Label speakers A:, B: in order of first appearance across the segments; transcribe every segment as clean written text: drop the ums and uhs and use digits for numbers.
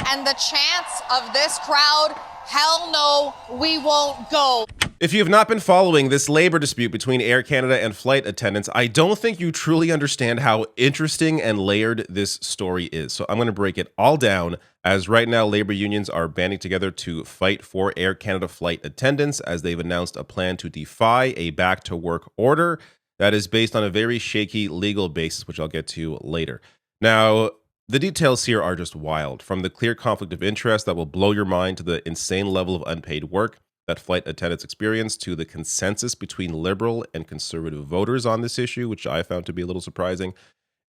A: And the chance of this crowd, hell no, we won't go.
B: If you have not been following this labor dispute between Air Canada and flight attendants, I don't think you truly understand how interesting and layered this story is. So I'm going to break it all down, as right now labor unions are banding together to fight for Air Canada flight attendants, as they've announced a plan to defy a back-to-work order that is based on a very shaky legal basis, which I'll get to later. Now, the details here are just wild, from the clear conflict of interest that will blow your mind to the insane level of unpaid work that flight attendants experience, to the consensus between liberal and conservative voters on this issue, which I found to be a little surprising.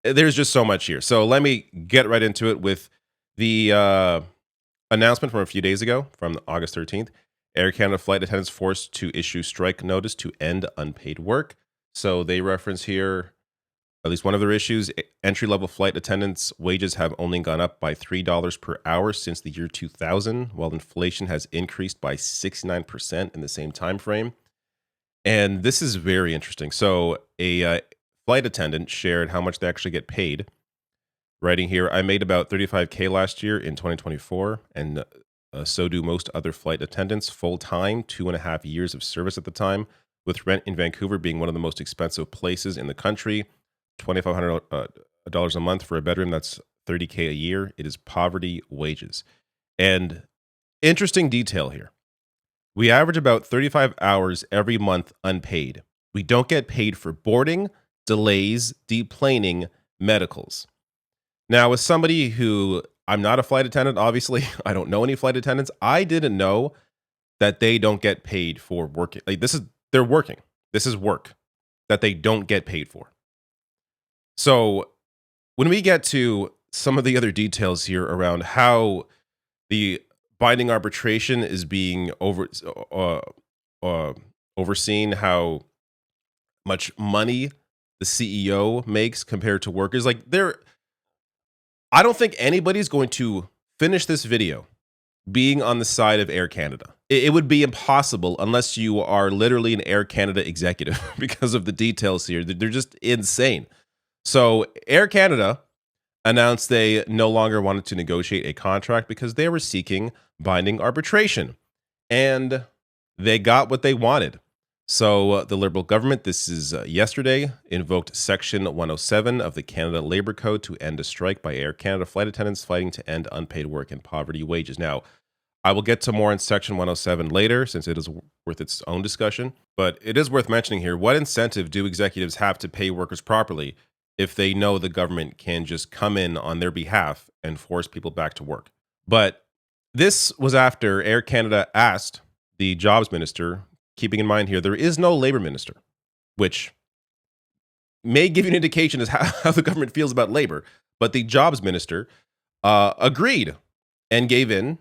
B: There's just so much here. So let me get right into it with the announcement from a few days ago, from August 13th. Air Canada flight attendants forced to issue strike notice to end unpaid work. So they reference here at least one of their issues. Entry-level flight attendants' wages have only gone up by $3 per hour since the year 2000, while inflation has increased by 69% in the same time frame. And this is very interesting. So a flight attendant shared how much they actually get paid. Writing here, I made about $35K last year in 2024, and so do most other flight attendants, full-time, 2.5 years of service at the time, with rent in Vancouver being one of the most expensive places in the country. $2,500 a month for a bedroom, that's $30K a year. It is poverty wages. And interesting detail here. We average about 35 hours every month unpaid. We don't get paid for boarding, delays, deplaning, medicals. Now, as somebody who, I'm not a flight attendant, obviously, I don't know any flight attendants. I didn't know that they don't get paid for working. Like, they're working. This is work that they don't get paid for. So when we get to some of the other details here around how the binding arbitration is being overseen, how much money the CEO makes compared to workers, like I don't think anybody's going to finish this video being on the side of Air Canada. It would be impossible unless you are literally an Air Canada executive because of the details here. They're just insane. So Air Canada announced they no longer wanted to negotiate a contract because they were seeking binding arbitration. And they got what they wanted. So the Liberal government, this is yesterday, invoked Section 107 of the Canada Labour Code to end a strike by Air Canada flight attendants fighting to end unpaid work and poverty wages. Now, I will get to more on Section 107 later, since it is worth its own discussion. But it is worth mentioning here, what incentive do executives have to pay workers properly if they know the government can just come in on their behalf and force people back to work? But this was after Air Canada asked the jobs minister, keeping in mind here, there is no labor minister, which may give you an indication as how the government feels about labor. But the jobs minister agreed and gave in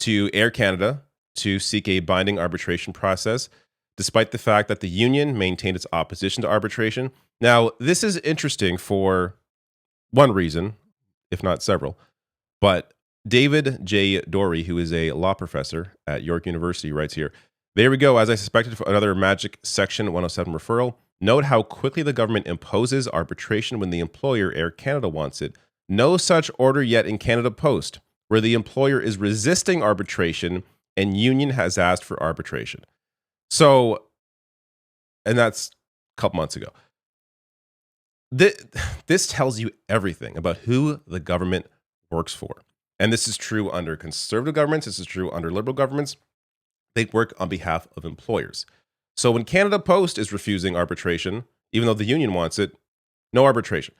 B: to Air Canada to seek a binding arbitration process, despite the fact that the union maintained its opposition to arbitration. Now, this is interesting for one reason, if not several, but David J. Dorey, who is a law professor at York University, writes here, there we go, as I suspected, for another magic Section 107 referral. Note how quickly the government imposes arbitration when the employer, Air Canada, wants it. No such order yet in Canada Post, where the employer is resisting arbitration and union has asked for arbitration. So, and that's a couple months ago. This tells you everything about who the government works for. And this is true under conservative governments. This is true under liberal governments. They work on behalf of employers. So when Canada Post is refusing arbitration, even though the union wants it, no arbitration.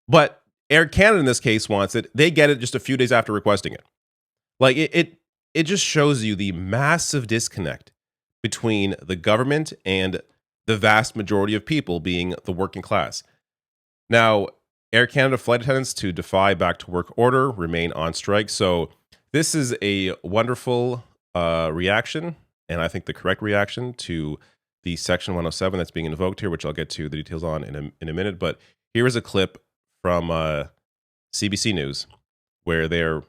B: But Air Canada in this case wants it. They get it just a few days after requesting it. Like it just shows you the massive disconnect between the government and the vast majority of people, being the working class. Now, Air Canada flight attendants to defy back to work order remain on strike. So this is a wonderful reaction, and I think the correct reaction to the Section 107 that's being invoked here, which I'll get to the details on in a minute. But here is a clip from CBC News where they're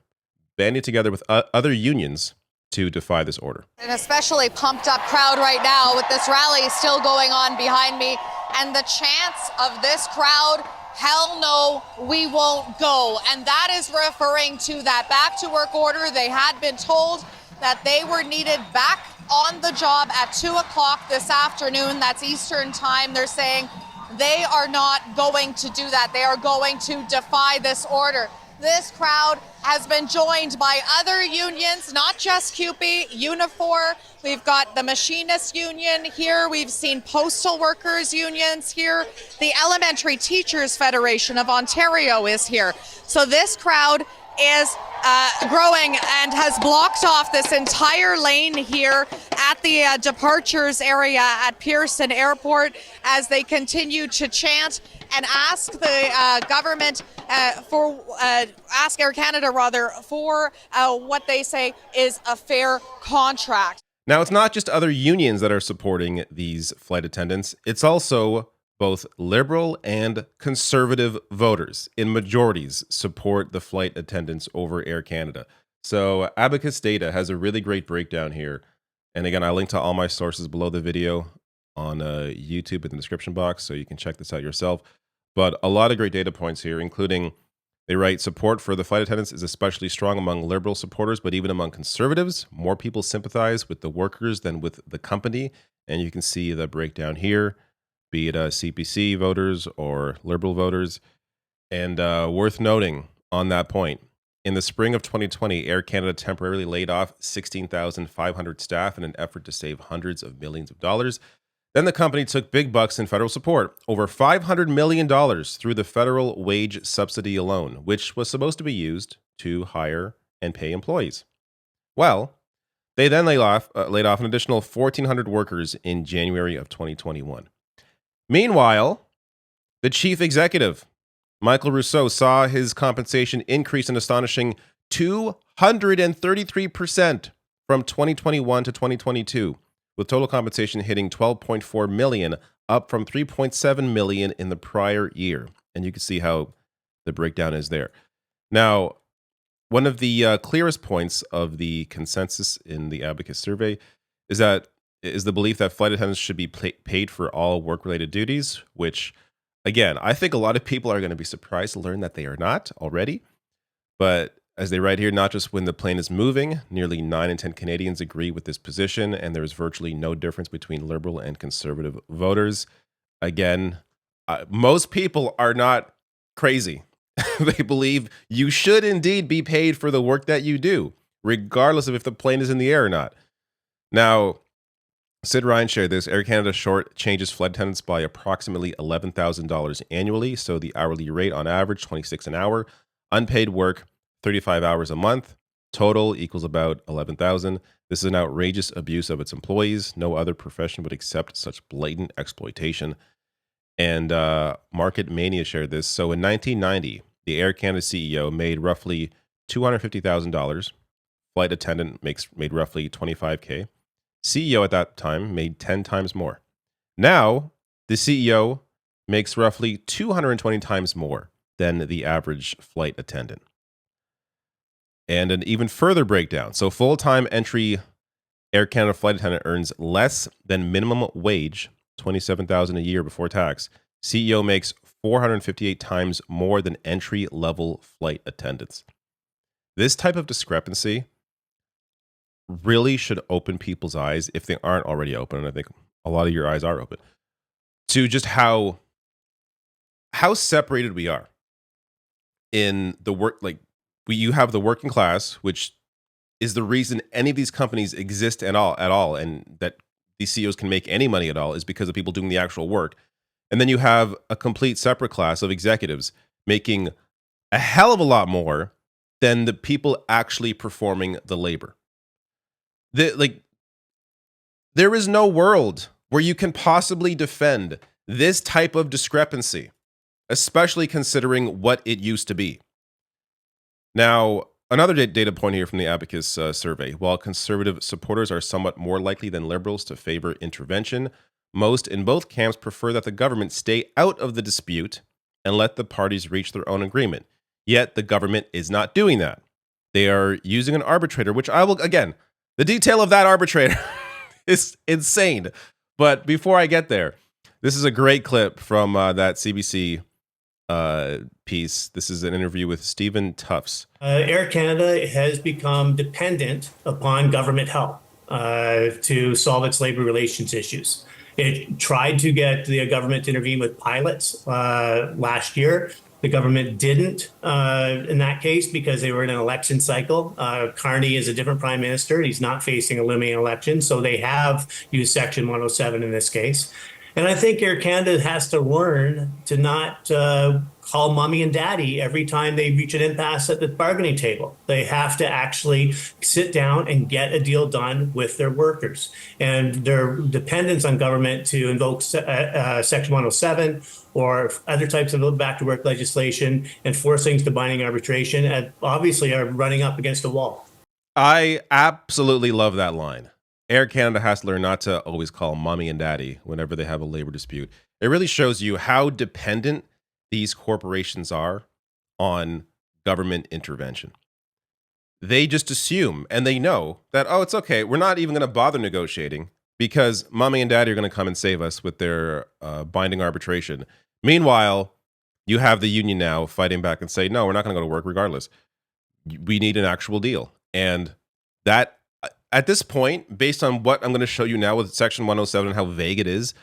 B: banding together with other unions to defy this order.
A: An especially pumped up crowd right now with this rally still going on behind me. And the chance of this crowd, hell no, we won't go. And that is referring to that back to work order. They had been told that they were needed back on the job at 2 o'clock this afternoon. That's Eastern time. They're saying they are not going to do that. They are going to defy this order. This crowd has been joined by other unions, not just CUPE, Unifor. We've got the Machinist Union here. We've seen Postal Workers Unions here. The Elementary Teachers Federation of Ontario is here. So this crowd is growing and has blocked off this entire lane here at the departures area at Pearson Airport as they continue to chant and ask the government ask Air Canada rather for what they say is a fair contract.
B: Now, it's not just other unions that are supporting these flight attendants. It's also both liberal and conservative voters in majorities support the flight attendants over Air Canada. So Abacus Data has a really great breakdown here. And again, I link to all my sources below the video on YouTube in the description box, so you can check this out yourself. But a lot of great data points here, including they write support for the flight attendants is especially strong among liberal supporters, but even among conservatives, more people sympathize with the workers than with the company. And you can see the breakdown here, be it CPC voters or liberal voters. And worth noting on that point, in the spring of 2020, Air Canada temporarily laid off 16,500 staff in an effort to save hundreds of millions of dollars. Then the company took big bucks in federal support, over $500 million through the federal wage subsidy alone, which was supposed to be used to hire and pay employees. Well, they then laid off an additional 1,400 workers in January of 2021. Meanwhile, the chief executive, Michael Rousseau, saw his compensation increase an astonishing 233% from 2021 to 2022. With total compensation hitting $12.4 million, up from $3.7 million in the prior year. And you can see how the breakdown is there. Now, one of the clearest points of the consensus in the Abacus survey is the belief that flight attendants should be paid for all work-related duties, which, again, I think a lot of people are going to be surprised to learn that they are not already. But as they write here, not just when the plane is moving, nearly 9 in 10 Canadians agree with this position, and there's virtually no difference between liberal and conservative voters. Again, most people are not crazy. They believe you should indeed be paid for the work that you do, regardless of if the plane is in the air or not. Now, Sid Ryan shared this. Air Canada short changes flight attendants by approximately $11,000 annually, so the hourly rate on average, $26 an hour. Unpaid work, 35 hours a month. Total equals about 11,000. This is an outrageous abuse of its employees. No other profession would accept such blatant exploitation. And Market Mania shared this. So in 1990, the Air Canada CEO made roughly $250,000. Flight attendant made roughly $25K. CEO at that time made 10 times more. Now, the CEO makes roughly 220 times more than the average flight attendant. And an even further breakdown. So full-time entry Air Canada flight attendant earns less than minimum wage, $27,000 a year before tax. CEO makes 458 times more than entry-level flight attendants. This type of discrepancy really should open people's eyes, if they aren't already open, and I think a lot of your eyes are open, to just how separated we are in the work. Like, you have the working class, which is the reason any of these companies exist at all, and that these CEOs can make any money at all is because of people doing the actual work. And then you have a complete separate class of executives making a hell of a lot more than the people actually performing the labor. There is no world where you can possibly defend this type of discrepancy, especially considering what it used to be. Now, another data point here from the Abacus survey. While conservative supporters are somewhat more likely than liberals to favor intervention, most in both camps prefer that the government stay out of the dispute and let the parties reach their own agreement. Yet the government is not doing that. They are using an arbitrator, which I will, again, the detail of that arbitrator is insane. But before I get there, this is a great clip from that CBC piece. This is an interview with Stephen Tufts.
C: Air Canada has become dependent upon government help to solve its labor relations issues. It tried to get the government to intervene with pilots last year. The government didn't in that case because they were in an election cycle. Carney is a different prime minister. He's not facing a looming election, so they have used Section 107 in this case. And I think Air Canada has to learn to not call mommy and daddy every time they reach an impasse at the bargaining table. They have to actually sit down and get a deal done with their workers. And their dependence on government to invoke Section 107 or other types of back to work legislation and force things to binding arbitration obviously are running up against a wall.
B: I absolutely love that line. Air Canada has to learn not to always call mommy and daddy whenever they have a labor dispute. It really shows you how dependent these corporations are on government intervention. They just assume and they know that, oh, it's okay. We're not even going to bother negotiating because mommy and daddy are going to come and save us with their binding arbitration. Meanwhile, you have the union now fighting back and say, no, we're not going to go to work regardless. We need an actual deal. And that, at this point, based on what I'm going to show you now with Section 107 and how vague it is,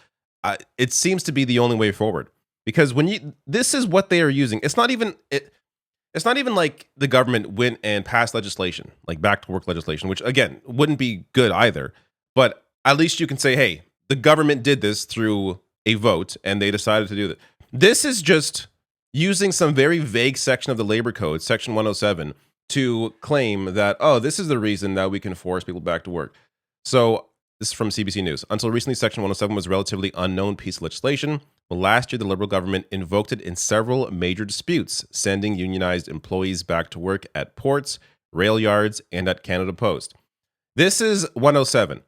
B: it seems to be the only way forward. Because this is what they are using. It's not even like the government went and passed legislation, like back to work legislation, which again wouldn't be good either. But at least you can say, hey, the government did this through a vote and they decided to do that. This is just using some very vague section of the labor code, Section 107, to claim that, oh, this is the reason that we can force people back to work. So this is from CBC News. Until recently, Section 107 was a relatively unknown piece of legislation. But last year, the Liberal government invoked it in several major disputes, sending unionized employees back to work at ports, rail yards, and at Canada Post. This is 107.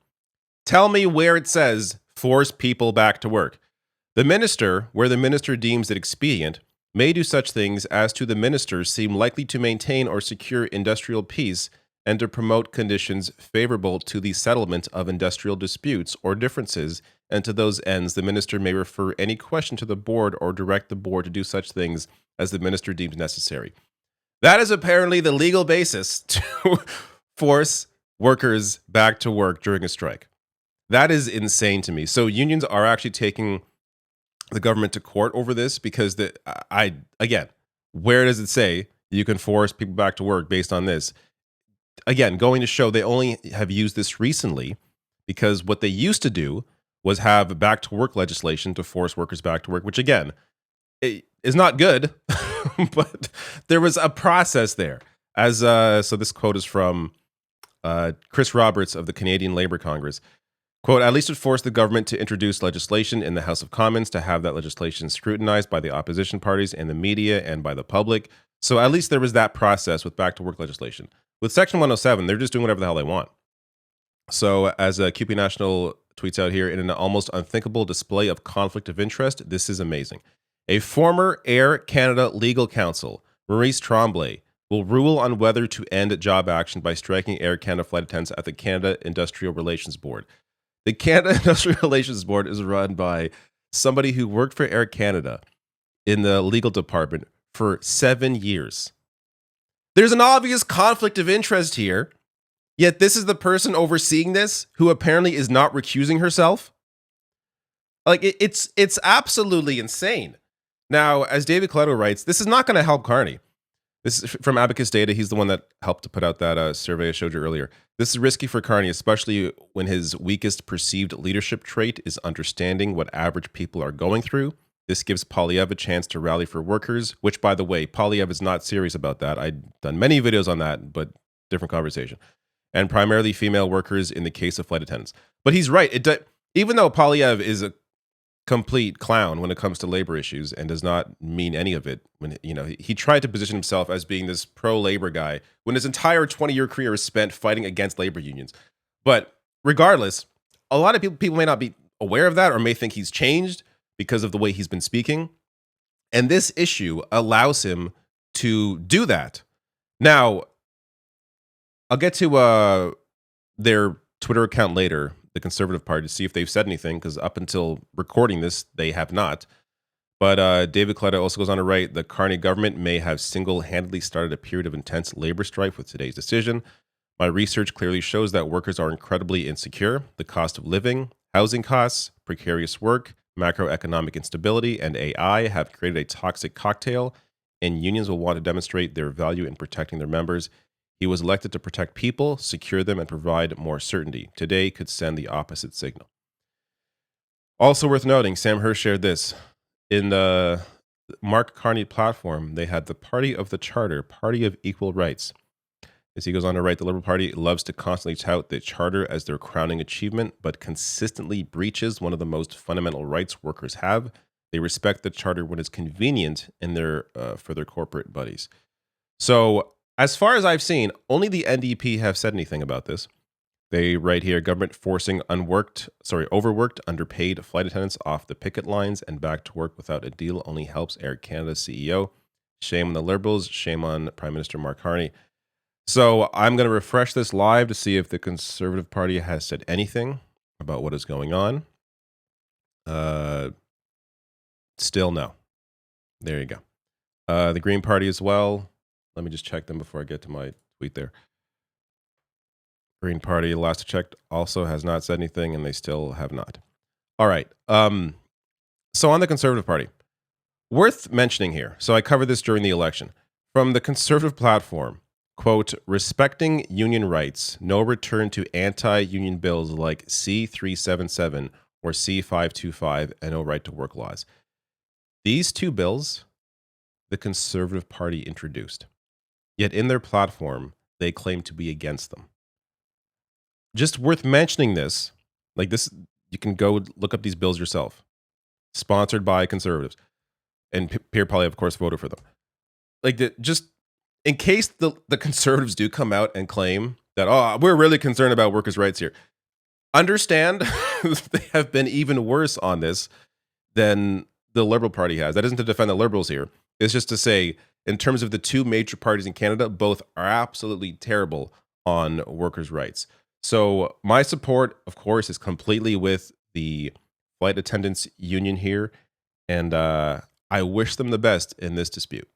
B: Tell me where it says force people back to work. The minister, where the minister deems it expedient, may do such things as to the minister seem likely to maintain or secure industrial peace and to promote conditions favorable to the settlement of industrial disputes or differences, and to those ends the minister may refer any question to the board or direct the board to do such things as the minister deems necessary. That is apparently the legal basis to force workers back to work during a strike. That is insane to me. So unions are actually taking the government to court over this because again, where does it say you can force people back to work based on this? Again, going to show they only have used this recently because what they used to do was have back to work legislation to force workers back to work, which again is not good, but there was a process there. So this quote is from Chris Roberts of the Canadian Labour Congress. Quote, at least it forced the government to introduce legislation in the House of Commons to have that legislation scrutinized by the opposition parties and the media and by the public. So at least there was that process with back to work legislation. With Section 107, they're just doing whatever the hell they want. So as QP National tweets out here, in an almost unthinkable display of conflict of interest, this is amazing. A former Air Canada legal counsel, Maurice Tremblay, will rule on whether to end job action by striking Air Canada flight attendants at the Canada Industrial Relations Board. The Canada Industrial Relations Board is run by somebody who worked for Air Canada in the legal department for 7 years. There's an obvious conflict of interest here, yet this is the person overseeing this who apparently is not recusing herself. Like, it's absolutely insane. Now, as David Coletto writes, this is not going to help Carney. This is from Abacus Data. He's the one that helped to put out that survey I showed you earlier. This is risky for Carney, especially when his weakest perceived leadership trait is understanding what average people are going through. This gives Polyev a chance to rally for workers, which, by the way, Polyev is not serious about that. I've done many videos on that, but different conversation. And primarily female workers in the case of flight attendants. But he's right. Even though Polyev is a complete clown when it comes to labor issues and does not mean any of it, when he tried to position himself as being this pro-labor guy when his entire 20-year career is spent fighting against labor unions. But regardless, a lot of people may not be aware of that or may think he's changed because of the way he's been speaking. And this issue allows him to do that. Now, I'll get to their Twitter account later, the Conservative Party, to see if they've said anything, because up until recording this, they have not. But David Coletta also goes on to write, the Carney government may have single-handedly started a period of intense labor strife with today's decision. My research clearly shows that workers are incredibly insecure. The cost of living, housing costs, precarious work, macroeconomic instability, and AI have created a toxic cocktail, and unions will want to demonstrate their value in protecting their members. He was elected to protect people, secure them, and provide more certainty. Today could send the opposite signal. Also worth noting, Sam Hirsch shared this. In the Mark Carney platform, they had the Party of the Charter, Party of Equal Rights. As he goes on to write, the Liberal Party loves to constantly tout the Charter as their crowning achievement, but consistently breaches one of the most fundamental rights workers have. They respect the Charter when it's convenient in for their corporate buddies. So, as far as I've seen, only the NDP have said anything about this. They write here, government forcing overworked, underpaid flight attendants off the picket lines and back to work without a deal only helps Air Canada's CEO. Shame on the Liberals, shame on Prime Minister Mark Carney. So I'm going to refresh this live to see if the Conservative Party has said anything about what is going on. Still no. There you go. The Green Party as well. Let me just check them before I get to my tweet there. Green Party, last I checked, also has not said anything, and they still have not. All right. So on the Conservative Party, worth mentioning here. So I covered this during the election. From the Conservative platform, quote, respecting union rights, no return to anti-union bills like C-377 or C-525, and no right to work laws. These two bills, the Conservative Party introduced. Yet in their platform, they claim to be against them. Just worth mentioning this, like this, you can go look up these bills yourself. Sponsored by Conservatives. And Pierre Poilievre, of course, voted for them. Like, just in case the Conservatives do come out and claim that, oh, we're really concerned about workers' rights here. Understand they have been even worse on this than the Liberal Party has. That isn't to defend the Liberals here. It's just to say, in terms of the two major parties in Canada, both are absolutely terrible on workers' rights. So my support, of course, is completely with the flight attendants union here, and I wish them the best in this dispute.